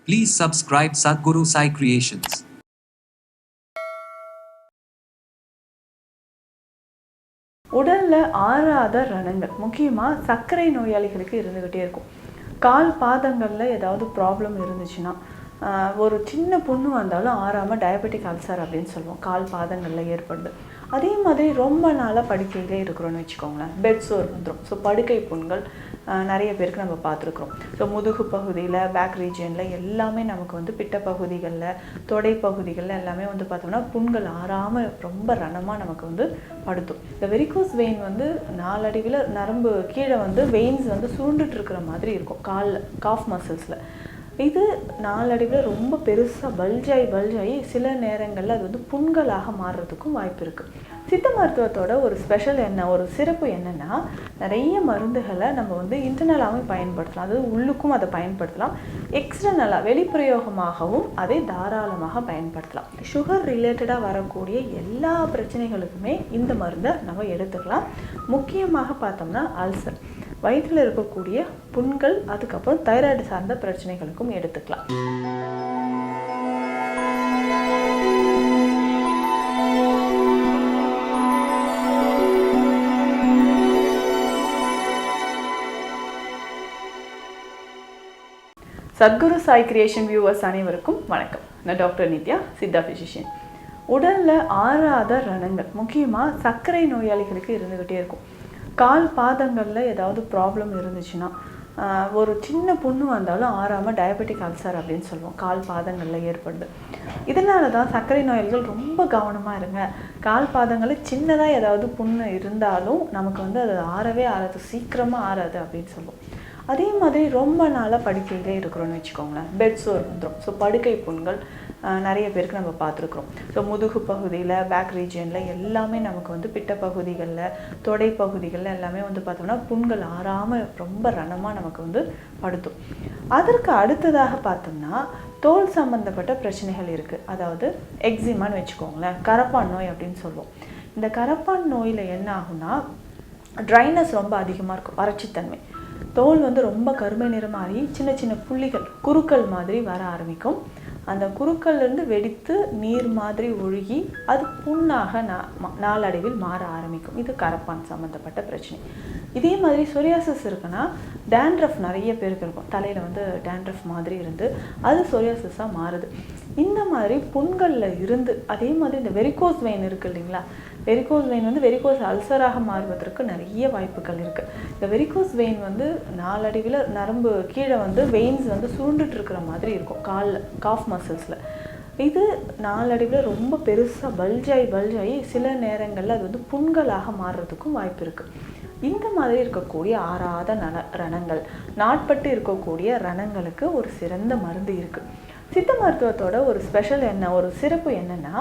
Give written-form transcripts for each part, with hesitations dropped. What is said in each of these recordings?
Please subscribe Sadhguru Sai Creations. உடல்ல ஆறாத ரணங்கள் முக்கியமாக சர்க்கரை நோயாளிகளுக்கு இருந்துக்கிட்டே இருக்கும். கால் பாதங்களில் ஏதாவது ப்ராப்ளம் இருந்துச்சுன்னா ஒரு சின்ன புண்ணு வந்தாலும் ஆறாமல் டயபெட்டிக் அல்சர் அப்படின்னு சொல்லுவோம். கால் பாதங்களில் ஏற்படுது. அதே மாதிரி ரொம்ப நாளாக படுக்கையிலே இருக்கிறோன்னு வச்சுக்கோங்களேன், பெட் சோர் வந்துடும். ஸோ படுக்கை புண்கள் நிறைய பேருக்கு நம்ம பார்த்துருக்குறோம். ஸோ முதுகு பகுதியில், பேக் ரீஜியனில் எல்லாமே நமக்கு வந்து பிட்ட பகுதிகளில், தொடை பகுதிகளில் எல்லாமே வந்து பார்த்தோம்னா புண்கள் ஆறாமல் ரொம்ப ரணமாக நமக்கு வந்து படுத்தும். இந்த வெரிகோஸ் வெயின் வந்து நாளடைவில் நரம்பு கீழே வந்து வெயின்ஸ் வந்து சுருண்டுட்டு இருக்கிற மாதிரி இருக்கும் காலில், காஃப் மசில்ஸில். இது நாளடைவில் ரொம்ப பெருசாக பல்ஜாகி சில நேரங்களில் அது வந்து புண்களாக மாறுறதுக்கும் வாய்ப்பு இருக்குது. சித்த மருத்துவத்தோட ஒரு ஸ்பெஷல் என்ன, ஒரு சிறப்பு என்னென்னா, நிறைய மருந்துகளை நம்ம வந்து இன்டர்னலாகவும் பயன்படுத்தலாம், அதாவது உள்ளுக்கும் அதை பயன்படுத்தலாம், எக்ஸ்டர்னலாக வெளிப்பிரயோகமாகவும் அதை தாராளமாக பயன்படுத்தலாம். சுகர் ரிலேட்டடாக வரக்கூடிய எல்லா பிரச்சனைகளுக்குமே இந்த மருந்தை நம்ம எடுத்துக்கலாம். முக்கியமாக பார்த்தோம்னா அல்சர், வயிற்றில் இருக்கக்கூடிய புண்கள், அதுக்கப்புறம் தைராய்டு சார்ந்த பிரச்சனைகளுக்கும் எடுத்துக்கலாம். சத்குரு சாய் கிரியேஷன் வியூவர்ஸ் அனைவருக்கும் வணக்கம். நான் டாக்டர் நித்யா, சித்தா ஃபிசிஷியன். உடலில் ஆறாத ரணங்கள் முக்கியமாக சர்க்கரை நோயாளிகளுக்கு இருந்துக்கிட்டே இருக்கும். கால் பாதங்களில் ஏதாவது ப்ராப்ளம் இருந்துச்சுன்னா ஒரு சின்ன புண்ணு வந்தாலும் ஆறாமல் டயபெட்டிக் அல்சர் அப்படின்னு சொல்லுவோம். கால் பாதங்களில் ஏற்படுது. இதனால தான் சர்க்கரை நோயாளிகள் ரொம்ப கவனமாக இருங்க. கால் பாதங்களில் சின்னதாக ஏதாவது புண்ணு இருந்தாலும் நமக்கு வந்து அது ஆறாது, சீக்கிரமாக ஆறாது அப்படின்னு சொல்லுவோம். அதே மாதிரி ரொம்ப நாளாக படுக்கையிலே இருக்கிறோன்னு வச்சுக்கோங்களேன், பெட் சோர் வந்துடும். ஸோ படுக்கை புண்கள் நிறைய பேருக்கு நம்ம பார்த்துருக்குறோம். ஸோ முதுகு பகுதியில், பேக் ரீஜியனில் எல்லாமே நமக்கு வந்து பிட்ட பகுதிகளில், தொடை பகுதிகளில் எல்லாமே வந்து பார்த்தோம்னா புண்கள் ஆறாமல் ரொம்ப ரணமாக நமக்கு வந்து படுத்தும். அதற்கு அடுத்ததாக பார்த்தோம்னா தோல் சம்மந்தப்பட்ட பிரச்சனைகள் இருக்குது. அதாவது எக்ஸிமான்னு வச்சுக்கோங்களேன், கரப்பான் நோய் அப்படின்னு சொல்லுவோம். இந்த கரப்பான் நோயில் என்ன ஆகும்னா, ட்ரைனஸ் ரொம்ப அதிகமாக இருக்கும், வறட்சித்தன்மை. தோல் வந்து ரொம்ப கருமை நிறம் மாறி சின்ன சின்ன புள்ளிகள், குருக்கள் மாதிரி வர ஆரம்பிக்கும். அந்த குருக்கள்லேருந்து வெடித்து நீர் மாதிரி ஒழுகி அது புண்ணாக நாளடைவில் மாற ஆரம்பிக்கும். இது கரப்பான் சம்மந்தப்பட்ட பிரச்சனை. இதே மாதிரி சொரியாசிஸ் இருக்குன்னா டேண்ட்ரஃப் நிறைய பேருக்கு இருக்கும். தலையில் வந்து டேண்ட்ரஃப் மாதிரி இருந்து அது சொரியாசிஸாக மாறுது. இந்த மாதிரி புண்களில் இருந்து, அதே மாதிரி இந்த வெரிகோஸ் வெயின் இருக்குது இல்லைங்களா, வெரிகோஸ் வெயின் வந்து வெரிகோஸ் அல்சராக மாறுவதற்கு நிறைய வாய்ப்புகள் இருக்குது. இந்த வெரிகோஸ் வெயின் வந்து நாளடைவில் நரம்பு கீழே வந்து வெயின்ஸ் வந்து சுருண்டுட்டு இருக்கிற மாதிரி இருக்கும் காலில், காஃப் மசில்ஸில். இது நாளடைவில் ரொம்ப பெருசாக பல்ஜாகி சில நேரங்களில் அது வந்து புண்களாக மாறுறதுக்கும் வாய்ப்பு இருக்குது. இந்த மாதிரி இருக்கக்கூடிய ஆறாத ரணங்கள், நாட்பட்டு இருக்கக்கூடிய ரணங்களுக்கு ஒரு சிறந்த மருந்து இருக்குது. சித்த மருத்துவத்தோட ஒரு ஸ்பெஷல் என்ன, ஒரு சிறப்பு என்னென்னா,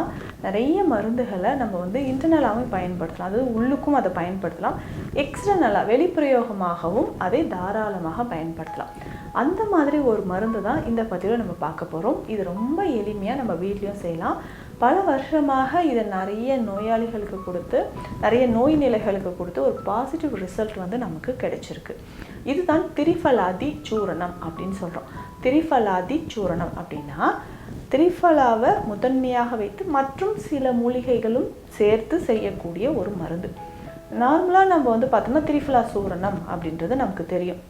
நிறைய மருந்துகளை நம்ம வந்து இன்டர்னலாகவும் பயன்படுத்தலாம், அதாவது உள்ளுக்கும் அதை பயன்படுத்தலாம், எக்ஸ்டர்னலாக வெளிப்பிரயோகமாகவும் அதை தாராளமாக பயன்படுத்தலாம். அந்த மாதிரி ஒரு மருந்து தான் இந்த பதிவில் நம்ம பார்க்க போகிறோம். இது ரொம்ப எளிமையாக நம்ம வீட்லேயும் செய்யலாம். பல வருஷமாக இதை நிறைய நோயாளிகளுக்கு கொடுத்து, நிறைய நோய் நிலைகளுக்கு கொடுத்து ஒரு பாசிட்டிவ் ரிசல்ட் வந்து நமக்கு கிடைச்சிருக்கு. இதுதான் திரிஃபலாதி சூரணம் அப்படின்னு சொல்கிறோம். திரிஃபலாதி சூரணம் அப்படின்னா திரிஃபலாவை முதன்மையாக வைத்து மற்றும் சில மூலிகைகளும் சேர்த்து செய்யக்கூடிய ஒரு மருந்து. நார்மலாக நம்ம வந்து பார்த்தோம்னா திரிஃபலா சூரணம் அப்படின்றது நமக்கு தெரியும்.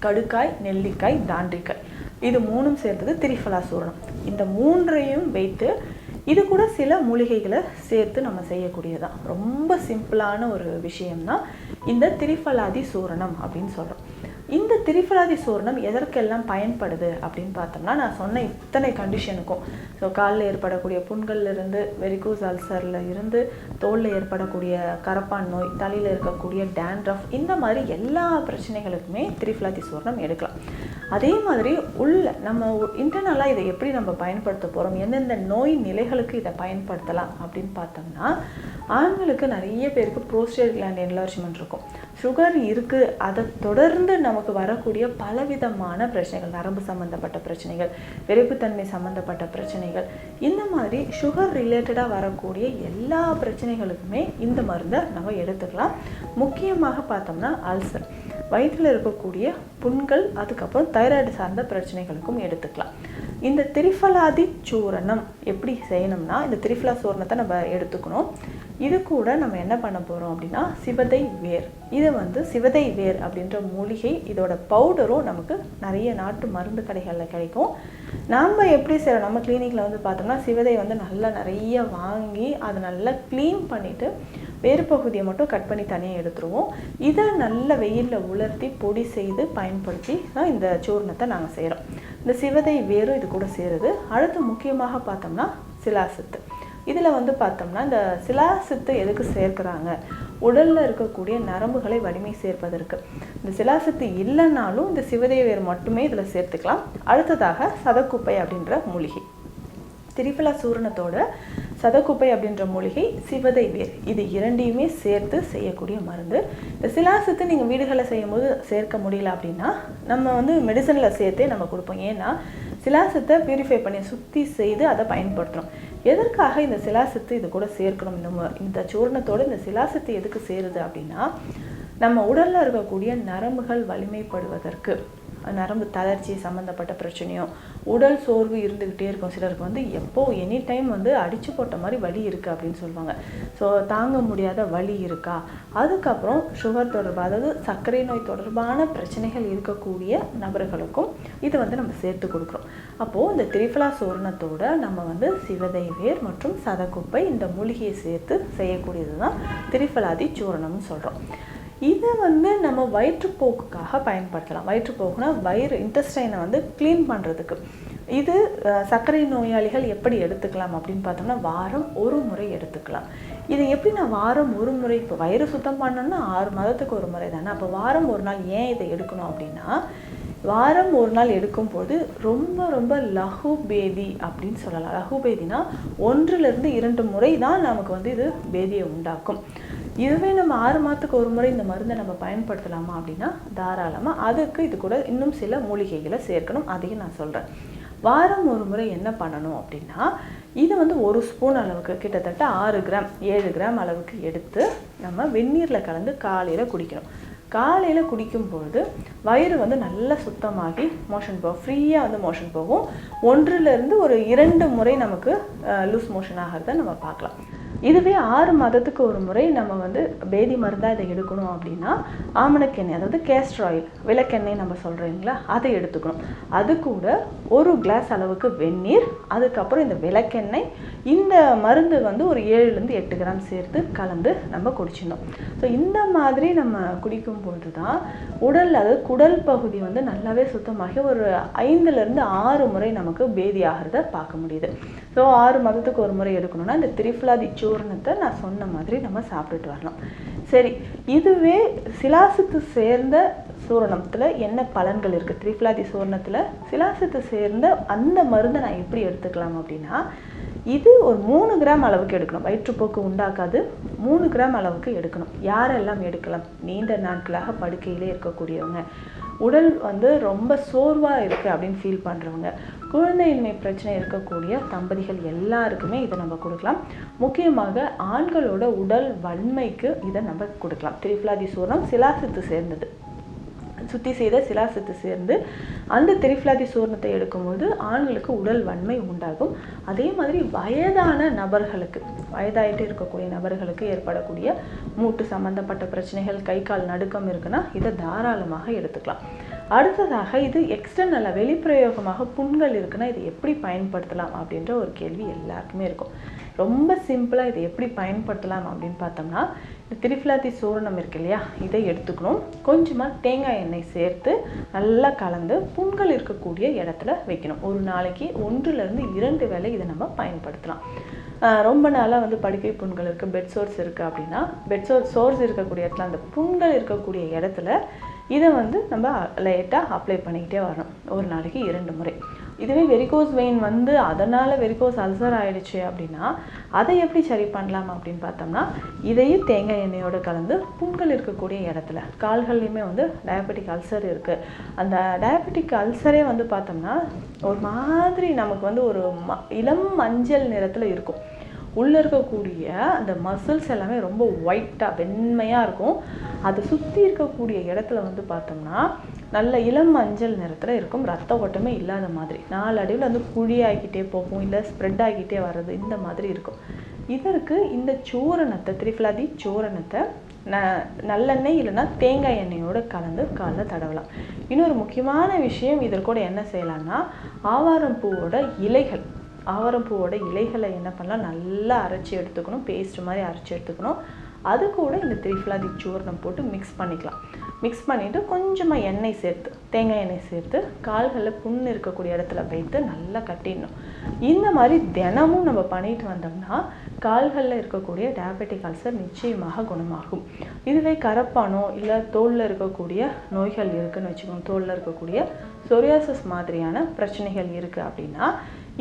கடுக்காய், நெல்லிக்காய், தாண்டிக்காய், இது மூணும் சேர்ந்தது திரிஃபலா சூரணம். இந்த மூன்றையும் வைத்து இது கூட சில மூலிகைகளை சேர்த்து நம்ம செய்யக்கூடியதான். ரொம்ப சிம்பிளான ஒரு விஷயம்தான் இந்த திரிஃபலாதி சூரணம் அப்படின்னு சொல்கிறோம். இந்த திரிஃபலாதி சூரணம் எதற்கெல்லாம் பயன்படுது அப்படின்னு பார்த்தோம்னா, நான் சொன்ன இத்தனை கண்டிஷனுக்கும், ஸோ காலில் ஏற்படக்கூடிய புண்கள்லேருந்து, வெரிகோஸ் அல்சரில் இருந்து, தோலில் ஏற்படக்கூடிய கரப்பான் நோய், தலையில் இருக்கக்கூடிய டேண்ட்ரஃப், இந்த மாதிரி எல்லா பிரச்சனைகளுக்குமே திரிஃபலாதி சூரணம் எடுக்கலாம். அதே மாதிரி நம்ம இன்டர்னலாக இதை எப்படி நம்ம பயன்படுத்த போகிறோம், எந்தெந்த நோய் நிலைகளுக்கு இதை பயன்படுத்தலாம் அப்படின்னு பார்த்தோம்னா, ஆண்களுக்கு நிறைய பேருக்கு ப்ரோஸ்டேட் கிளாண்ட் என்லார்ஜ்மெண்ட் இருக்கும், சுகர் இருக்குது, அதை தொடர்ந்து நமக்கு வரக்கூடிய பலவிதமான பிரச்சனைகள், நரம்பு சம்மந்தப்பட்ட பிரச்சனைகள், விரைப்புத்தன்மை சம்மந்தப்பட்ட பிரச்சனைகள், இந்த மாதிரி சுகர் ரிலேட்டடாக வரக்கூடிய எல்லா பிரச்சனைகளுக்குமே இந்த மருந்தை நம்ம எடுத்துக்கலாம். முக்கியமாக பார்த்தோம்னா அல்சர், வயிற்றில் இருக்கக்கூடிய புண்கள், அதுக்கப்புறம் தைராய்டு சார்ந்த பிரச்சனைகளுக்கும் எடுத்துக்கலாம். இந்த திரிஃபலாதி சூரணம் எப்படி செய்யணும்னா, இந்த திரிஃபலா சூரணத்தை நம்ம எடுத்துக்கணும். இது கூட நம்ம என்ன பண்ண போகிறோம் அப்படின்னா, சிவதை வேர். இது சிவதை வேர் அப்படின்ற மூலிகை, இதோட பவுடரும் நமக்கு நிறைய நாட்டு மருந்து கடைகளில் கிடைக்கும். நம்ம எப்படி செய்யறோம், நம்ம கிளினிக்கில் பார்த்தோம்னா சிவதை நல்லா நிறைய வாங்கி அதை நல்லா க்ளீன் பண்ணிவிட்டு வேறு பகுதியை மட்டும் கட் பண்ணி தனியாக எடுத்துருவோம். இதை நல்ல வெயிலில் உலர்த்தி பொடி செய்து பயன்படுத்தி தான் இந்த சூர்ணத்தை நாங்கள் செய்கிறோம். இந்த சிவதை வேரும் இது கூட சேருது. அடுத்து முக்கியமாக பார்த்தோம்னா சிலாசித்து. இதில் பார்த்தோம்னா இந்த சிலாசித்து எதுக்கு சேர்க்குறாங்க, உடலில் இருக்கக்கூடிய நரம்புகளை வலிமை சேர்ப்பதற்கு. இந்த சிலாசித்து இல்லைன்னாலும் இந்த சிவதை வேர் மட்டுமே இதில் சேர்த்துக்கலாம். அடுத்ததாக சதக்குப்பை அப்படின்ற மூலிகை, திரிஃபலா சூரணத்தோட சதக்குப்பை அப்படின்ற மூலிகை, சிவதை வேர், இது இரண்டையுமே சேர்த்து செய்யக்கூடிய மருந்து. இந்த சிலாசித்து நீங்கள் வீடுகளில் செய்யும் போது சேர்க்க முடியல அப்படின்னா நம்ம மெடிசனில் சேர்த்தே நம்ம கொடுப்போம். ஏன்னா சிலாசித்தை பியூரிஃபை பண்ணி சுத்தி செய்து அதை பயன்படுத்துகிறோம். எதற்காக இந்த சிலாசித்து இது கூட சேர்க்கணும், இந்த சூர்ணத்தோடு இந்த சிலாசித்து எதுக்கு சேருது அப்படின்னா, நம்ம உடலில் இருக்கக்கூடிய நரம்புகள் வலிமைப்படுவதற்கு, நரம்பு தளர்ச்சி சம்மந்தப்பட்ட பிரச்சனையோ, உடல் சோர்வு இருந்துக்கிட்டே இருக்கும். சிலருக்கு எப்போ எனி டைம் அடித்து போட்ட மாதிரி வலி இருக்குது அப்படின்னு சொல்லுவாங்க. ஸோ தாங்க முடியாத வலி இருக்கா, அதுக்கப்புறம் சுகர் தொடர்பு, அதாவது சர்க்கரை நோய் தொடர்பான பிரச்சனைகள் இருக்கக்கூடிய நபர்களுக்கும் இது நம்ம சேர்த்து கொடுக்குறோம். அப்போது இந்த திரிஃபலா சூரணத்தோட நம்ம சிவதை வேர் மற்றும் சதக்குப்பை இந்த மூலிகையை சேர்த்து செய்யக்கூடியது தான் திரிஃபலாதி சூரணம்னு சொல்கிறோம். இதை நம்ம வயிற்றுப்போக்குக்காக பயன்படுத்தலாம். வயிற்றுப்போக்குனா வயிறு இன்டெஸ்டைனை க்ளீன் பண்ணுறதுக்கு. இது சர்க்கரை நோயாளிகள் எப்படி எடுத்துக்கலாம் அப்படின்னு பார்த்தோம்னா, வாரம் ஒரு முறை எடுத்துக்கலாம். இது எப்படி நான் வாரம் ஒரு முறை, இப்போ வயிறு சுத்தம் பண்ணோன்னா 6 மாதத்துக்கு ஒரு முறை தானே, அப்போ வாரம் ஒரு நாள் ஏன் இதை எடுக்கணும் அப்படின்னா, வாரம் ஒரு நாள் எடுக்கும்போது ரொம்ப ரொம்ப லகு பேதி அப்படின்னு சொல்லலாம். லகு பேதினா 1லிருந்து 2 முறை தான் நமக்கு இது பேதியை உண்டாக்கும். இதுவே நம்ம 6 மாதத்துக்கு ஒரு முறை இந்த மருந்தை நம்ம பயன்படுத்தலாமா அப்படின்னா தாராளமாக. அதுக்கு இது கூட இன்னும் சில மூலிகைகளை சேர்க்கணும், அதையும் நான் சொல்கிறேன். வாரம் ஒரு முறை என்ன பண்ணணும் அப்படின்னா, இது 1 ஸ்பூன் அளவுக்கு, கிட்டத்தட்ட 6 கிராம் 7 கிராம் அளவுக்கு எடுத்து நம்ம வெந்நீரில் கலந்து காலையில் குடிக்கணும். காலையில் குடிக்கும்பொழுது வயிறு நல்லா சுத்தமாகி மோஷன் போகும், ஃப்ரீயாக மோஷன் போகும். 1லிருந்து ஒரு 2 முறை நமக்கு லூஸ் மோஷன் ஆகிறத நம்ம பார்க்கலாம். இதுவே 6 மாதத்துக்கு ஒரு முறை நம்ம பேதி மருந்தாக இதை எடுக்கணும் அப்படின்னா, ஆமணக்கெண்ணெய், அதாவது கேஸ்டர் ஆயில், விளக்கெண்ணெய் நம்ம சொல்கிறீங்களா, அதை எடுத்துக்கணும். அது கூட 1 கிளாஸ் அளவுக்கு வெந்நீர், அதுக்கப்புறம் இந்த விளக்கெண்ணெய், இந்த மருந்து ஒரு 7லிருந்து 8 கிராம் சேர்த்து கலந்து நம்ம குடிச்சிடணும். ஸோ இந்த மாதிரி நம்ம குடிக்கும்போது தான் உடல், அதாவது குடல் பகுதி நல்லாவே சுத்தமாகி ஒரு 5லிருந்து 6 முறை நமக்கு பேதி ஆகிறத பார்க்க முடியுது. ஸோ 6 மாதத்துக்கு ஒரு முறை எடுக்கணும்னா இந்த திரிஃபலாதி சூரணத்தை நான் சொன்ன மாதிரி நம்ம சாப்பிட்டுட்டு வரலாம். சரி, இதுவே சிலாசித்து சேர்ந்த சூரணத்தில் என்ன பலன்கள் இருக்குது, திரிஃபலாதி சூரணத்தில் சிலாசித்து சேர்ந்த அந்த மருந்தை நான் எப்படி எடுத்துக்கலாம் அப்படின்னா, இது ஒரு 3 கிராம் அளவுக்கு எடுக்கணும். வயிற்றுப்போக்கு உண்டாக்காது, 3 கிராம் அளவுக்கு எடுக்கணும். யாரெல்லாம் எடுக்கலாம், நீண்ட நாட்களாக படுக்கையிலே இருக்கக்கூடியவங்க, உடல் ரொம்ப சோர்வாக இருக்குது அப்படின்னு ஃபீல் பண்ணுறவங்க, குழந்தையின்மை பிரச்சனை இருக்கக்கூடிய தம்பதிகள் எல்லாருக்குமே இதை நம்ம கொடுக்கலாம். முக்கியமாக ஆண்களோட உடல் வன்மைக்கு இதை நம்ம கொடுக்கலாம். திரிஃபலாதி சூரணம் சிலாசித்து சேர்ந்தது, சுத்தி செய்த சிலாசித்து சேர்ந்து அந்த திரிஃபலாதி சூரணத்தை எடுக்கும்போது ஆண்களுக்கு உடல் வன்மை உண்டாகும். அதே மாதிரி வயதான நபர்களுக்கு, வயதாயிட்டு இருக்கக்கூடிய நபர்களுக்கு ஏற்படக்கூடிய மூட்டு சம்பந்தப்பட்ட பிரச்சனைகள், கை கால் நடுக்கம் இருக்குன்னா இதை தாராளமாக எடுத்துக்கலாம். அடுத்ததாக இது எக்ஸ்டர்னலாக வெளிப்பிரயோகமாக புண்கள் இருக்குன்னா இதை எப்படி பயன்படுத்தலாம் அப்படின்ற ஒரு கேள்வி எல்லாருக்குமே இருக்கும். ரொம்ப சிம்பிளாக இதை எப்படி பயன்படுத்தலாம் அப்படின்னு பார்த்தோம்னா, இந்த திரிஃபலாதி சூரணம் இருக்கு இல்லையா, இதை எடுத்துக்கணும். கொஞ்சமாக தேங்காய் எண்ணெய் சேர்த்து நல்லா கலந்து புண்கள் இருக்கக்கூடிய இடத்துல வைக்கணும். ஒரு நாளைக்கு 1லிருந்து 2 வேளை இதை நம்ம பயன்படுத்தலாம். ரொம்ப நாளாக படுக்கை புண்கள் இருக்குது, பெட் சோர்ஸ் இருக்குது அப்படின்னா, பெட் சோர்ஸ் இருக்கக்கூடிய இடத்துல, அந்த புண்கள் இருக்கக்கூடிய இடத்துல இதை நம்ம லைட்டாக அப்ளை பண்ணிக்கிட்டே வரணும். ஒரு நாளைக்கு 2 முறை. இதுவே வெரிகோஸ் வெயின் அதனால் வெரிகோஸ் அல்சர் ஆகிடுச்சு அப்படின்னா அதை எப்படி சரி பண்ணலாம் அப்படின்னு பார்த்தோம்னா, இதையும் தேங்காய் எண்ணெயோடு கலந்து புண்கள் இருக்கக்கூடிய இடத்துல, கால்கள்லையுமே டயபெட்டிக் அல்சர் இருக்குது. அந்த டயபெட்டிக் அல்சரே பார்த்தோம்னா ஒரு மாதிரி நமக்கு ஒரு இளம் மஞ்சள் நிறத்தில் இருக்கும். உள்ளே இருக்கக்கூடிய அந்த மசில்ஸ் எல்லாமே ரொம்ப ஒயிட்டாக வெண்மையாக இருக்கும். அதை சுற்றி இருக்கக்கூடிய இடத்துல வந்து பார்த்தோம்னா நல்ல இளம் மஞ்சள் நிறத்தில் இருக்கும். ரத்த ஓட்டமே இல்லாத மாதிரி நாளடைவில் வந்து குழியாகிக்கிட்டே போகும், இல்லை ஸ்ப்ரெட் ஆகிக்கிட்டே வர்றது, இந்த மாதிரி இருக்கும். இதற்கு இந்த சூரணத்தை, திரிஃபலாதி சூரணத்தை நல்லெண்ணெய் இல்லைன்னா தேங்காய் எண்ணெயோடு கலந்து காலில் தடவலாம். இன்னொரு முக்கியமான விஷயம், இதற்கூட என்ன செய்யலாம்னா ஆவாரம் பூவோட இலைகளை என்ன பண்ணலாம், நல்லா அரைச்சி எடுத்துக்கணும், பேஸ்ட் மாதிரி அரைச்சி எடுத்துக்கணும். அது கூட இந்த திரிஃபலாதி சூர்ணம் போட்டு மிக்ஸ் பண்ணிக்கலாம். மிக்ஸ் பண்ணிவிட்டு கொஞ்சமாக எண்ணெய் சேர்த்து, தேங்காய் எண்ணெய் சேர்த்து கால்களில் புண்ணு இருக்கக்கூடிய இடத்துல வைத்து நல்லா கட்டிடணும். இந்த மாதிரி தினமும் நம்ம பண்ணிட்டு வந்தோம்னா கால்களில் இருக்கக்கூடிய டயபெட்டிக் அல்சர் நிச்சயமாக குணமாகும். இதுவே கரப்பானோ இல்லை தோலில் இருக்கக்கூடிய நோய்கள் இருக்குதுன்னு வச்சுக்கோங்க, தோலில் இருக்கக்கூடிய சொரியாசிஸ் மாதிரியான பிரச்சனைகள் இருக்குது அப்படின்னா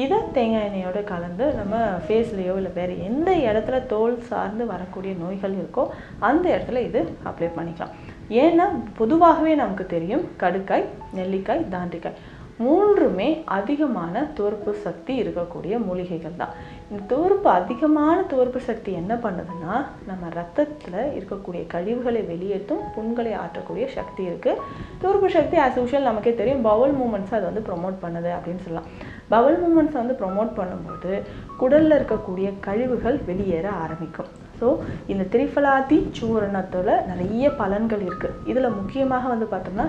இதை தேங்காய் எண்ணெயோடு கலந்து நம்ம ஃபேஸ்லேயோ இல்லை வேறு எந்த இடத்துல தோல் சார்ந்து வரக்கூடிய நோய்கள் இருக்கோ அந்த இடத்துல இது அப்ளை பண்ணிக்கலாம். ஏன்னா பொதுவாகவே நமக்கு தெரியும், கடுக்காய், நெல்லிக்காய், தாண்டிக்காய் மூன்றுமே அதிகமான துவர்ப்பு சக்தி இருக்கக்கூடிய மூலிகைகள் தான். இந்த அதிகமான துவர்ப்பு சக்தி என்ன பண்ணுதுன்னா நம்ம ரத்தத்தில் இருக்கக்கூடிய கழிவுகளை வெளியேற்றும், புண்களை ஆற்றக்கூடிய சக்தி இருக்குது. துவர்ப்பு சக்தி ஆஸ் யூஷுவல் நமக்கே தெரியும், பவல் மூமெண்ட்ஸ் அதை வந்து ப்ரொமோட் பண்ணுது அப்படின்னு சொல்லலாம். பவல் மூமெண்ட்ஸை வந்து ப்ரொமோட் பண்ணும்போது குடலில் இருக்கக்கூடிய கழிவுகள் வெளியேற ஆரம்பிக்கும். ஸோ இந்த திரிஃபலாதி சூரணத்தோட நிறைய பலன்கள் இருக்குது. இதில் முக்கியமாக வந்து பார்த்தோம்னா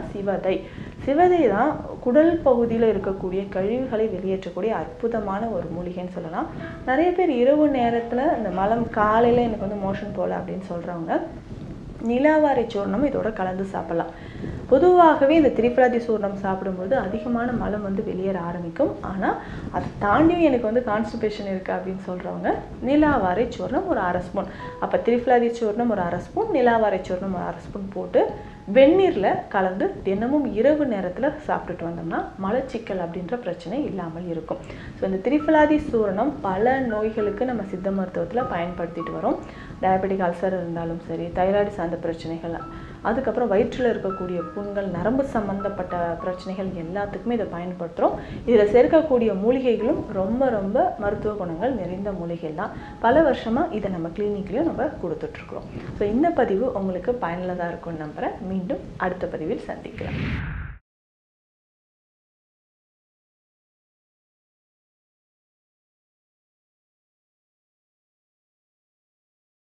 சிவதை தான் குடல் பகுதியில் இருக்கக்கூடிய கழிவுகளை வெளியேற்றக்கூடிய அற்புதமான ஒரு மூலிகைன்னு சொல்லலாம். நிறைய பேர் இரவு நேரத்தில் இந்த மலம் காலையில் எனக்கு வந்து மோஷன் போகல அப்படின்னு சொல்கிறவங்க நிலாவாரை சூர்ணம் இதோட கலந்து சாப்பிடலாம். பொதுவாகவே இந்த திரிஃபலாதி சூர்ணம் சாப்பிடும்போது அதிகமான மலம் வந்து வெளியேற ஆரம்பிக்கும். ஆனால் அதை தாண்டியும் எனக்கு வந்து கான்ஸ்டிபேஷன் இருக்குது அப்படின்னு சொல்கிறவங்க நிலாவாரை சூர்ணம் ஒரு 1/2 ஸ்பூன், அப்போ திரிஃபலாதி சூர்ணம் ஒரு 1/2 ஸ்பூன், நிலாவாரை சூர்ணம் ஒரு 1/2 ஸ்பூன் போட்டு வெந்நீரில் கலந்து தினமும் இரவு நேரத்தில் சாப்பிட்டுட்டு வந்தோம்னா மலச்சிக்கல் அப்படின்ற பிரச்சனை இல்லாமல் இருக்கும். ஸோ இந்த திரிஃபலாதி சூரணம் பல நோய்களுக்கு நம்ம சித்த மருத்துவத்தில் பயன்படுத்திட்டு வரோம். டயபெட்டிக் அல்சர் இருந்தாலும் சரி, தைராய்டு சார்ந்த பிரச்சனைகள், அதுக்கப்புறம் வயிற்றில் இருக்கக்கூடிய புண்கள், நரம்பு சம்பந்தப்பட்ட பிரச்சனைகள் எல்லாத்துக்குமே இதை பயன்படுத்துகிறோம். இதில் சேர்க்கக்கூடிய மூலிகைகளும் ரொம்ப ரொம்ப மருத்துவ குணங்கள் நிறைந்த மூலிகைகள் தான். பல வருஷமாக இதை நம்ம கிளினிக்லேயும் நம்ம கொடுத்துட்ருக்குறோம். ஸோ இந்த பதிவு உங்களுக்கு பயனுள்ளதாக இருக்கும்னு நம்புகிறேன். மீண்டும் அடுத்த பதிவில் சந்திக்கலாம்.